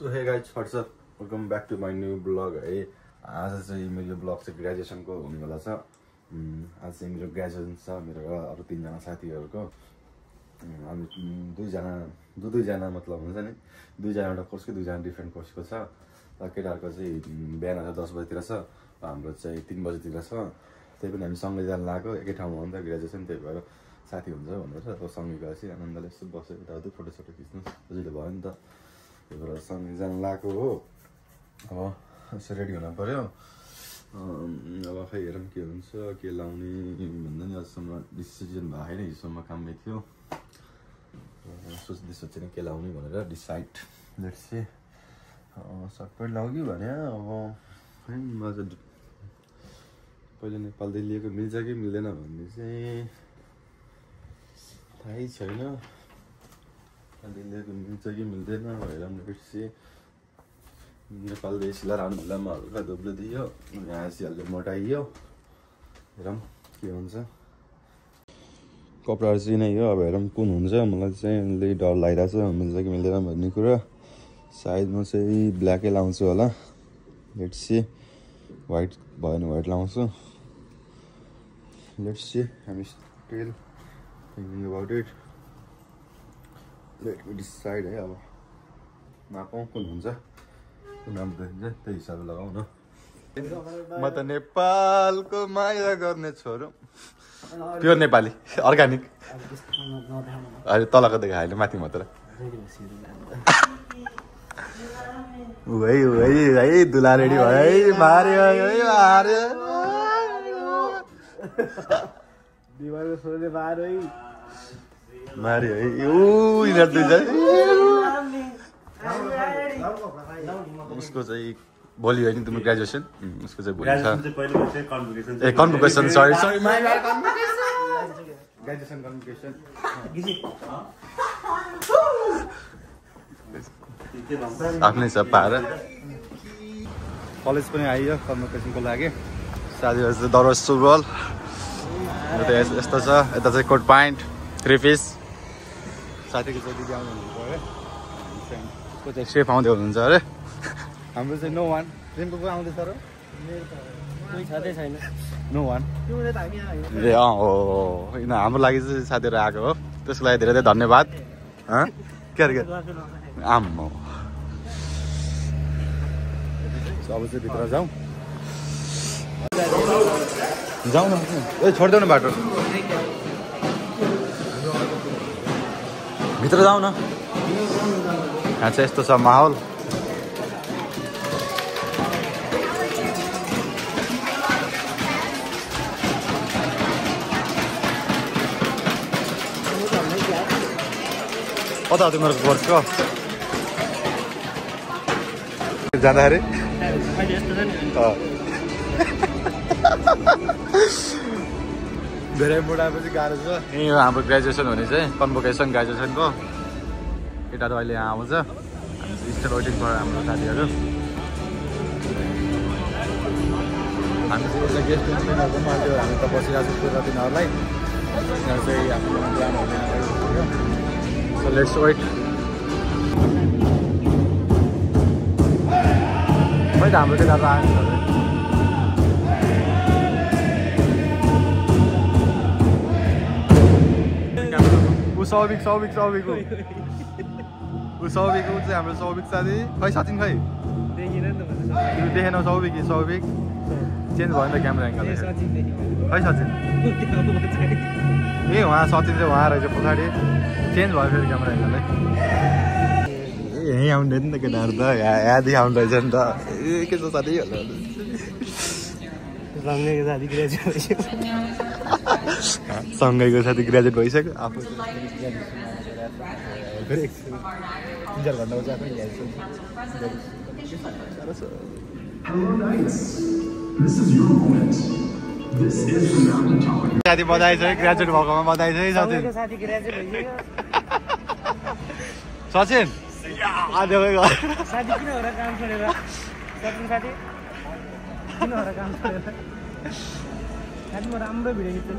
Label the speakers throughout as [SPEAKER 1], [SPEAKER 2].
[SPEAKER 1] So hey guys, what's up? Welcome back to my new vlog है। आज चाहिँ मेरो ब्लग चाहिँ ग्रेजुएसनको हुनेवाला छ। आज चाहिँ मेरो ग्रेजुएसन छ मेरो अरु 3 जना साथीहरुको। हामी दुईजना मतलब हुन्छ नि 2 जना एउटा कोर्सको 2 जना डिफरेन्ट कोर्सको छ। केटाहरुको चाहिँ बिहान 10 बजेतिर छ, हाम्रो चाहिँ 3 बजेतिर छ। त्यही पनि हामी सँगै जान लाग्यो, एकै ठाउँमा हो नि त ग्रेजुएसन, त्यही भएर साथी हुन्छ भनेर त सँगै गएपछि आनन्दले यसो बसेर यताउति फोटो खिच्नु सजिलो भयो नि त। त्यही भएर सँगै जान लाग्यो हो। अब यसो रेडी हुन पर्यो। अब खै हेरौँ के हुन्छ, के लाउने भन्दा नि अझसम्म डिसिजन भएको छैन। हिजोसम्म काममै थियो, सोच्ने के लाउने भनेर decide. Let's see shirt pant लाउ कि भने अब खै मजा पहिले नेपालदेखि लिएको मिल्छ कि मिल्दैन भन्ने चाहिँ थाहै छैन। नेपालदेखि लिएको मिल्छ कि मिल्दैन हेरौँ। लेट्स सी नेपालदेखि सिलाएर आउनु बेलामा हल्का दुब्लो दियो, यहाँ सिहाल्यो मोटाइयो, हेरौँ के हुन्छ। कपडाहरू चाहिँ नै हो, अब हेरौँ कुन हुन्छ। मलाई चाहिँ अलिक डर लागिरहेको छ मिल्छ कि मिल्दैन भन्ने कुरा। सायद म चाहिँ ब्ल्याकै लाउँछु होला। लेट्स सी वाइट भयो भने वाइट लाउँछु। लेट्स सी हामी still thinking about it. Let me decide है। अब नापौँ कुन हुन्छ, कुन राम्रो देखिन्छ त्यही हिसाबले लगाऊ न। म त नेपालको माया गर्ने छोरो, प्योर नेपाली अर्ग्यानिक। अहिले तलको देखा अहिले माथि मात्र है दुला रेडी भयो है। मार्यो है यिनीहरू दुईजना। उसको चाहिँ भोलि होइन तिम्रो ग्रेजुएसन, उसको चाहिँ भोलि छ। ए कन्भोकेसन, सरी ग्रेजुएसन कन्भोकेसन आफ्नै छ पाएर। कलेज पनि आइयो कन्भोकेसनको लागि। साथीहरू चाहिँ दौरा सुरुवाल यस्तो छ। यता चाहिँ कोट प्यान्ट 3 पिस। साथीको चाहिँ दिदी आउनु पऱ्यो, उसको चाहिँ सेफ आउँदै हुनुहुन्छ अरे। हाम्रो चाहिँ नो वान ट्रेनको को आउँदैछ र नो वान। ए हो होइन, हाम्रो लागि चाहिँ साथीहरू आएको हो, त्यसको लागि धेरै धेरै धन्यवाद। के अरे आम्म अब चाहिँ भित्र जाउँ न। ए छोडिदेऊ न बाटो, भित्र जाउँ न। यहाँ चाहिँ यस्तो छ माहौल। कता हो तिम्रो कोर्सको जाँदाखेरि? धेरै बुढाएपछि गाह्रो छ। यही हो हाम्रो ग्रेजुएसन हुने चाहिँ कन्भोकेसन ग्रेजुएसनको। केटाहरू अहिले यहाँ आउँछ, स्टेट वेटिङ गरेर हाम्रो साथीहरू। हामी चाहिँ यसलाई गेस्ट इन्जिनियरहरू पनि अहिले हामी त बसिरहेको छु तिनीहरूलाई। तिनीहरू चाहिँ आफ्नो प्लानहरू So let's wait. Wait, हाम्रो केटाहरू आयो। सौभिक ऊ चाहिँ हाम्रो सौभिक साथी। खै सचिन खै देखेन? सौभिक चेन्ज भयो नि त क्यामेरा एङ्गल। खै सचिन ए उहाँ सचिन चाहिँ उहाँ रहेछ पछाडि, चेन्ज भयो फेरि क्यामेरा एङ्गल। यहीँ आउने नि त केटाहरू त, यहाँदेखि आउनु रहेछ नि त। ए के छ साथी? सँगैको साथी ग्रेजुएट भइसक्यो। आफू साथी बधाई छ, ग्रेजुएट भएकोमा बधाई छ है सचिन। सचिन साथी किन हो र काम छोडेर? सचिन साथी किन हो र काम छोडेर? साथी म राम्रो भिडियो खिच्छु ल।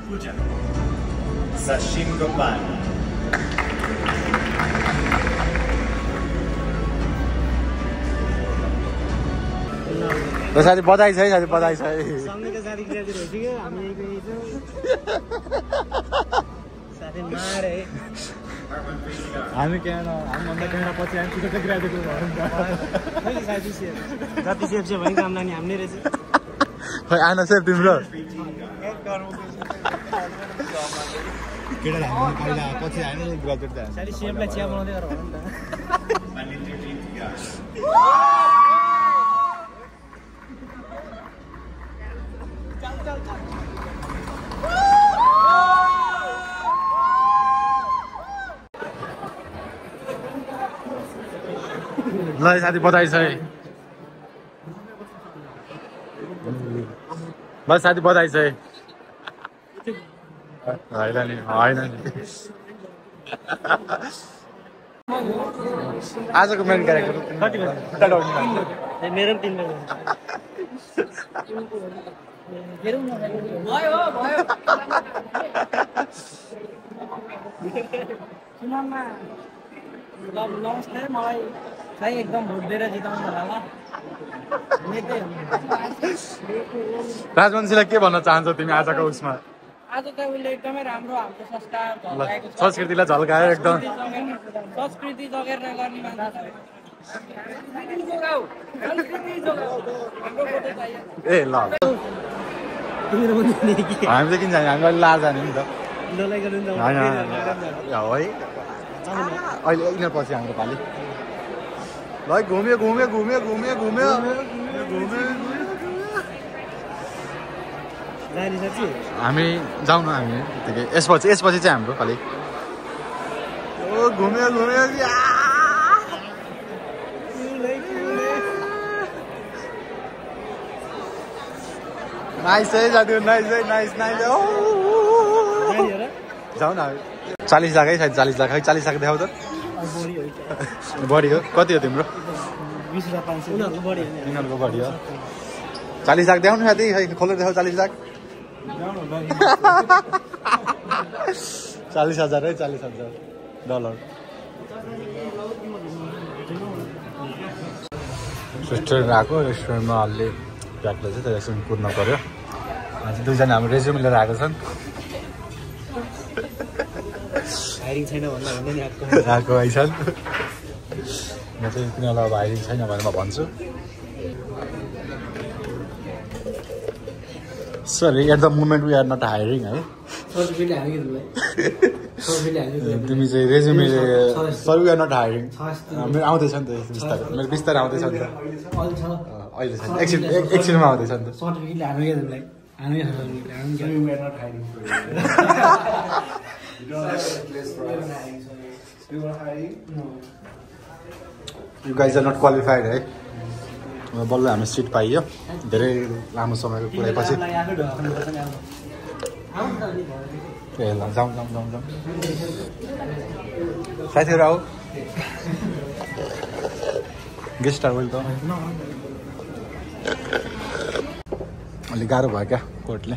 [SPEAKER 1] Sachin Gopal साथी बधाई छ है साथी बधाई छ है
[SPEAKER 2] सँगैको साथी ग्रेजुएट भइसक्यो हामी यही छौँ साथी मारे
[SPEAKER 1] हामी हामीभन्दा क्यामेरा पछि हामी छिटो चाहिँ ग्रेजुएट भयो
[SPEAKER 2] नि साथी सेफ जति सेफ छ भने काम नानी हामीले रहेछ
[SPEAKER 1] खै आएन सेफ तिम्रो केटा हामी पहिला पछि हामी ग्रेजुएट त
[SPEAKER 2] साथी सेफलाई चिया बनाउँदै गरेर भनौँ न
[SPEAKER 1] ल साथी बधाई छ है ल साथी बधाई छ है होइन नि आजको मेन क्यारेक्टर
[SPEAKER 2] कति मेरो पनि 3 चुनावमा नमस्ते मलाई चाहिँ एकदम भोट दिएर जिताउनु होला
[SPEAKER 1] राजवंशीलाई के भन्न चाहन्छौ तिमी आजको उसमा
[SPEAKER 2] आज त उसले एकदमै राम्रो हाम्रो संस्कार झल्काएको छ
[SPEAKER 1] संस्कृतिलाई झल्कायो एकदम
[SPEAKER 2] संस्कृति जगेर नगर्ने मान्छे
[SPEAKER 1] ए ल हामी चाहिँ किन जाने हामी अहिले लार जाने नि त होइन है अहिले यिनीहरू पछि हाम्रो पालि ल घुम्यो हामी जाउँ न हामी त्यतिकै यसपछि चाहिँ हाम्रो खालि घुम्यो नाइस है साथीहरू नाइस जाउँ न 40 लाख है सायद 40 लाख है 40 लाख देखाउ त बढी हो कति हो तिम्रो
[SPEAKER 2] 20,500
[SPEAKER 1] यिनीहरूको बढी हो 40 लाख देखाउनु साथी खोलेर देखाउ 40 लाख 40,000 है 40,000 डलर रेस्टुरेन्ट आएको रेस्टुरेन्टमा अलि प्याकले चाहिँ त्यो रेस्टुरेन्ट कुद्न पऱ्यो अनि दुईजना हाम्रो रेज्युम लिएर आएको छन्
[SPEAKER 2] हायरिङ छैन भन्दा भन्दै नि
[SPEAKER 1] आएको आइछन् म चाहिँ तिनीहरूलाई अब हायरिङ छैन भनेर म भन्छु sorry at the moment we are not hiring है तिमी चाहिँ resume sir we are not hiring मेरो आउँदैछ नि त बिस्तारै मेरो बिस्तारै आउँदैछ नि त अहिले छैन एकछिनमा आउँदैछ नि त you guys are not qualified है बल्ल हाम्रो सिट पाइयो धेरै लामो समयको कुरापछि ए ल जाउँ साथीहरू आऊ गेस्ट आर वेलकम अलिक गाह्रो भयो क्या कोर्टले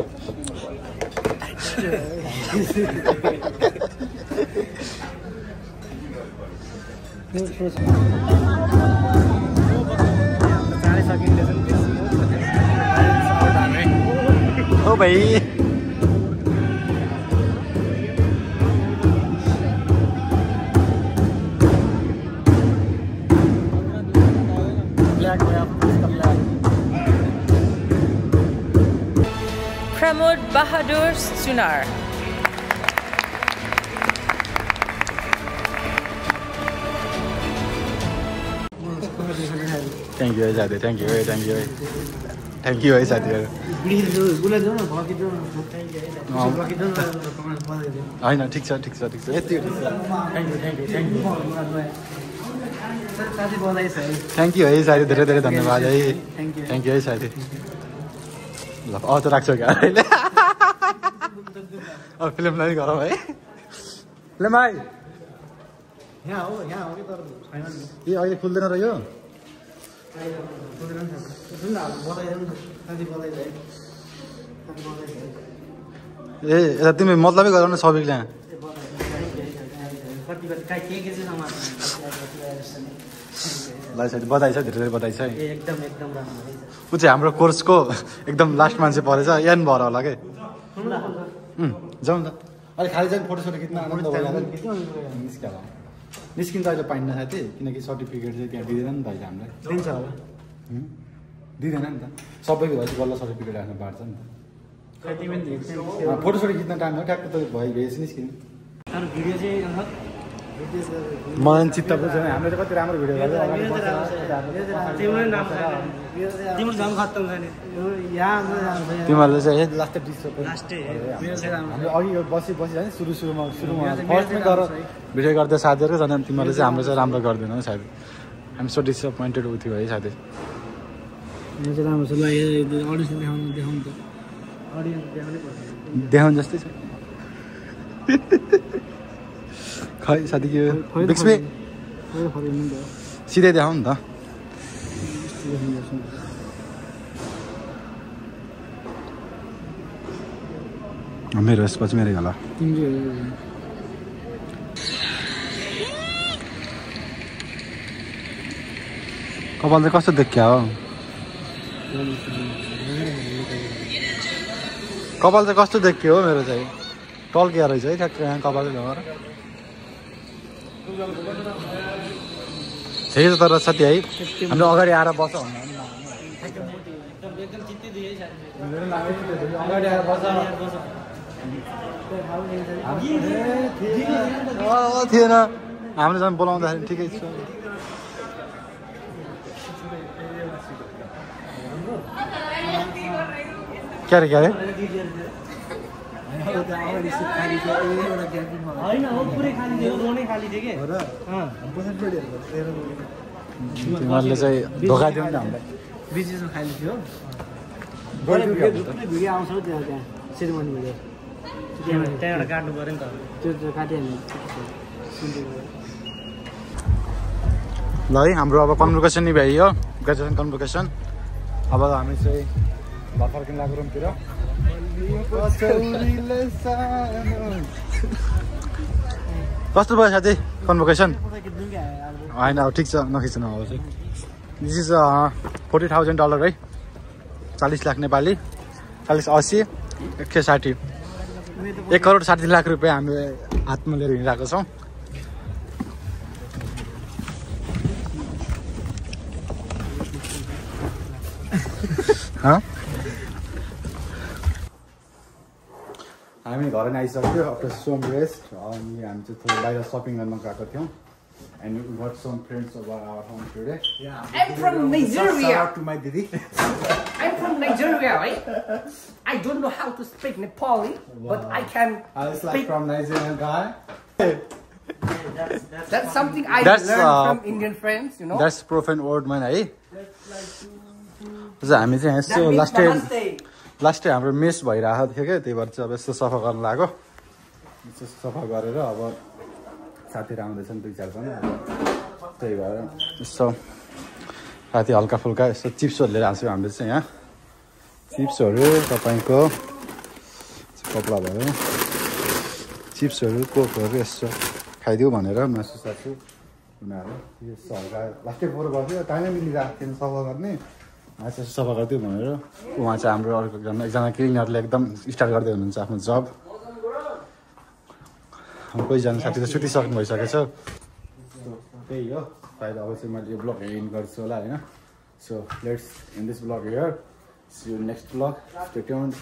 [SPEAKER 1] ओ भाइ
[SPEAKER 3] Pramod Bahadur Sunar.
[SPEAKER 1] Thank you, साथी थ्याङ्क यू है साथीहरू होइन ठिक छ यति थ्याङ्क यू है साथी धेरै धन्यवाद है थ्याङ्क यू है साथी ल त राख्छौ क्या अहिले अब फिल्मलाई पनि गरौँ है फिल्म है ए अहिले खुल्दैन र यो ए यता तिमी मतलबै गरौ न सबिकले
[SPEAKER 4] ल साथी बधाई छ धेरै धेरै बधाई छ है
[SPEAKER 2] एकदम एकदम राम्रो है
[SPEAKER 4] ऊ चाहिँ हाम्रो कोर्सको एकदम लास्ट मान्छे परेछ एन भएर होला के जाउँ त अहिले खाली चाहिँ फोटोसोटो खिच्न आनन्द भइहाल्यो निस्किन्छ अहिले पाइन्न साथी किनकि सर्टिफिकेट चाहिँ त्यहाँ दिँदैन नि त अहिले हामीलाई
[SPEAKER 2] दिन्छ होला
[SPEAKER 4] दिँदैन नि त सबैको भएपछि बल्ल सर्टिफिकेट राख्नु पार्छ नि त फोटोसोटो खिच्न टाइम हो ट्याक्क त भइगएपछि निस्किनु
[SPEAKER 2] अरू भिडियो चाहिँ
[SPEAKER 4] मलाई चित्त बुझ्दैन हामीले त कति राम्रो भिडियो गर्यो
[SPEAKER 2] तिम्रो झन् खत्तम छैन यहाँ
[SPEAKER 4] तिमीहरूले चाहिँ लास्ट
[SPEAKER 2] हाम्रो
[SPEAKER 4] अघि बसी होइन सुरुमा फर्स्टमै गर भिडियो गर्दा साथीहरू झन् तिमीहरूले चाहिँ हाम्रो चाहिँ राम्रो गर्दैनौ साथी हामी सो डिसएपोइन्टेड थियो है साथी
[SPEAKER 2] यो चाहिँ राम्रो छ ल अडिसन देखाउनु त अडियन्स देखाउनै पर्छ
[SPEAKER 4] देखाउनु जस्तै छ खै साथी के बिक्समै सिधै देखाउनु नि त मेरो यसपछि मेरै होला कपाल चाहिँ कस्तो देखिया हो कपाल चाहिँ कस्तो देखियो हो मेरो चाहिँ टल्किया रहेछ है ठ्याक्क यहाँ कपाल झगेर ठिकै छ तर साथी है हाम्रो अगाडि आएर बस्छ अगाडि आएर बस्छ थिएन हामीले झन् बोलाउँदाखेरि ठिकै छ क्यारे क्यारे
[SPEAKER 2] होइन हो पुरै खाली थियो रोनै खाली थियो के
[SPEAKER 4] तिमीहरूले चाहिँ धोका दियो नि त हामीलाई
[SPEAKER 2] बिचमा खाली थियो भिडियो आउँछ त्यहाँ सेरेमनी भिडियो त्यहाँबाट काट्नु पऱ्यो नि त त्यो काट्यो
[SPEAKER 4] ल है हाम्रो अब कन्भोकेसन नि भ्याइयो ग्रेजुएसन कन्भोकेसन अब हामी चाहिँ घर फर्किन लाग्यो रुमतिर कस्तो भयो साथी कन्भोकेसन होइन अब ठिक छ नखिच्नु अब चाहिँ दिस इज $40,000 है 40 लाख नेपाली 40-80 160 1,60,00,000 रुपियाँ हामीले हातमा लिएर हिँडिरहेको छौँ हामी घर नै आइसक्यो आफ्टर सम रेस्ट अनि हामी चाहिँ थोरै बाहिर सपिङ गर्न गएको थियौँ and we got some friends over our home today.
[SPEAKER 5] Yeah, I'm from Nigeria.
[SPEAKER 4] Shout out to my didi.
[SPEAKER 5] I'm from Nigeria, right? I don't know how to speak Nepali, but I can
[SPEAKER 4] I was like
[SPEAKER 5] speak.
[SPEAKER 4] from Nigerian guy.
[SPEAKER 5] That's something I
[SPEAKER 4] That's,
[SPEAKER 5] learned from Indian friends, you know.
[SPEAKER 4] That's profane word man है हामी चाहिँ यसो last time हाम्रो miss भइरहेको थियो क्या त्यही भएर चाहिँ अब यस्तो सफा गर्न लाग्यो यसो सफा गरेर अब साथीहरू आउँदैछन् 2-4जना त्यही भएर यसो साथी हल्का फुल्का यस्तो चिप्सहरू लिएर आएको छु हामीले चाहिँ यहाँ चिप्सहरू तपाईँको कपडा भयो चिप्सहरू कोकहरू यसो खाइदियो भनेर महसुस गर्छु उनीहरू यसो हल्का लास्टै फोहोर गर्थ्यो टाइमै मिलिरहेको थिएन सफा गर्ने आज सफा गरिदियो भनेर उहाँ चाहिँ हाम्रो अर्को एकजना क्लिनरले एकदम स्टार्ट गर्दै हुनुहुन्छ आफ्नो जब कोहीजना साथी त सुतिसक्नु भइसकेको छ त्यही हो सायद अब चाहिँ मैले यो ब्लग एन्ड गर्छु होला होइन so let's end this vlog here see you next vlog stay tuned